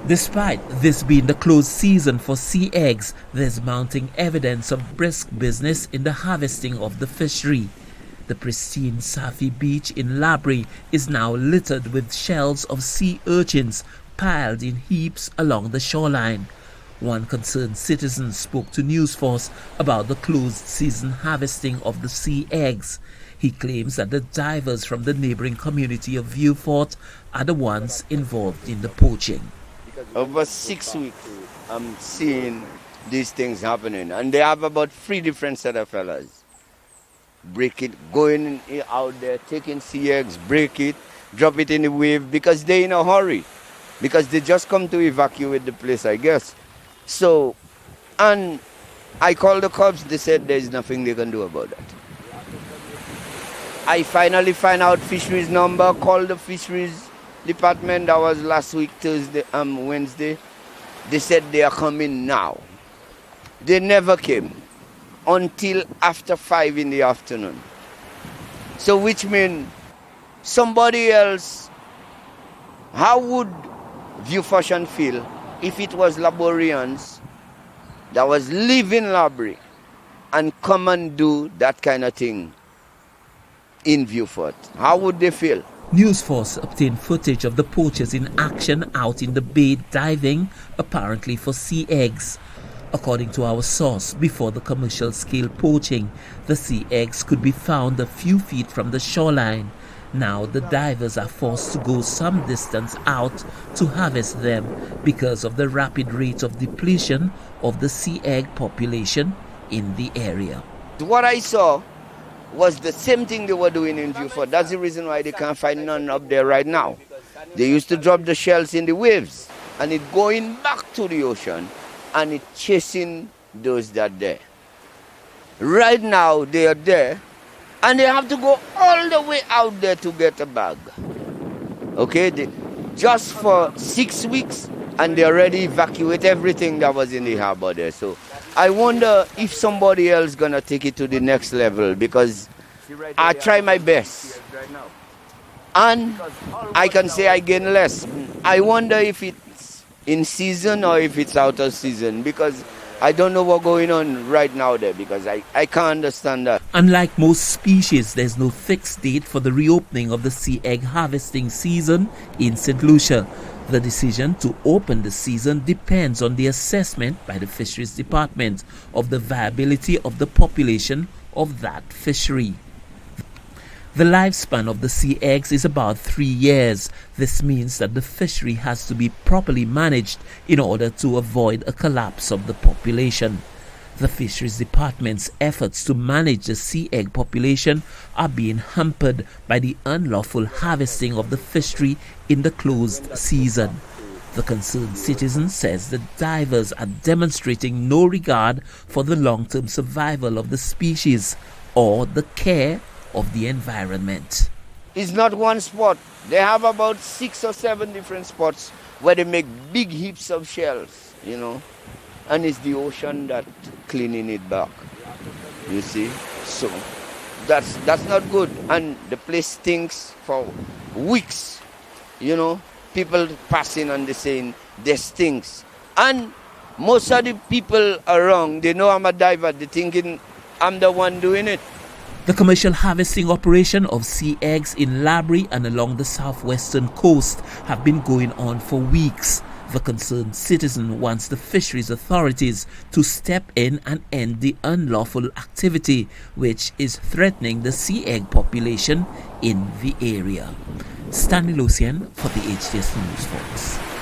Despite this being the closed season for sea eggs, there's mounting evidence of brisk business in the harvesting of the fishery. The pristine Safi beach in Labri is now littered with shells of sea urchins piled in heaps along the shoreline. One concerned citizen spoke to Newsforce about the closed season harvesting of the sea eggs. He claims that the divers from the neighboring community of Viewfort are the ones involved in the poaching. Over 6 weeks, I'm seeing these things happening, and they have about 3 different set of fellas. Break it, going out there, taking sea eggs, break it, drop it in the wave, because they're in a hurry, because they just come to evacuate the place, I guess. So, and I called the cops, they said there's nothing they can do about that. I finally find out fisheries number, called the fisheries department. That was last week, Wednesday. They said they are coming now. They never came until after 5 in the afternoon. So which means somebody else, how would Viewfort feel if it was Laborians that was living Labri and come and do that kind of thing in Viewfort? How would they feel? Newsforce obtained footage of the poachers in action out in the bay diving, apparently for sea eggs. According to our source, before the commercial scale poaching, the sea eggs could be found a few feet from the shoreline. Now the divers are forced to go some distance out to harvest them because of the rapid rate of depletion of the sea egg population in the area. What I saw was the same thing they were doing in Viewfort. That's the reason why they can't find none up there right now. They used to drop the shells in the waves and it going back to the ocean and it chasing those that are there. Right now they are there and they have to go all the way out there to get a bag. Okay, just for 6 weeks, and they already evacuate everything that was in the harbor there. So I wonder if somebody else gonna take it to the next level, because I try my best and I can say I gain less. I wonder if it's in season or if it's out of season, because I don't know what's going on right now there, because I can't understand that. Unlike most species, there's no fixed date for the reopening of the sea egg harvesting season in St. Lucia. The decision to open the season depends on the assessment by the Fisheries Department of the viability of the population of that fishery. The lifespan of the sea eggs is about 3 years. This means that the fishery has to be properly managed in order to avoid a collapse of the population. The Fisheries Department's efforts to manage the sea egg population are being hampered by the unlawful harvesting of the fishery in the closed season. The concerned citizen says the divers are demonstrating no regard for the long-term survival of the species or the care of the environment. It's not one spot. They have about 6 or 7 different spots where they make big heaps of shells, you know. And it's the ocean that cleaning it back, you see. So that's not good. And the place stinks for weeks, you know. People passing and they saying there stinks. And most of the people around, they know I'm a diver. They're thinking I'm the one doing it. The commercial harvesting operation of sea eggs in Labri and along the southwestern coast have been going on for weeks. The concerned citizen wants the fisheries authorities to step in and end the unlawful activity, which is threatening the sea egg population in the area. Lucia for the HTS News, folks.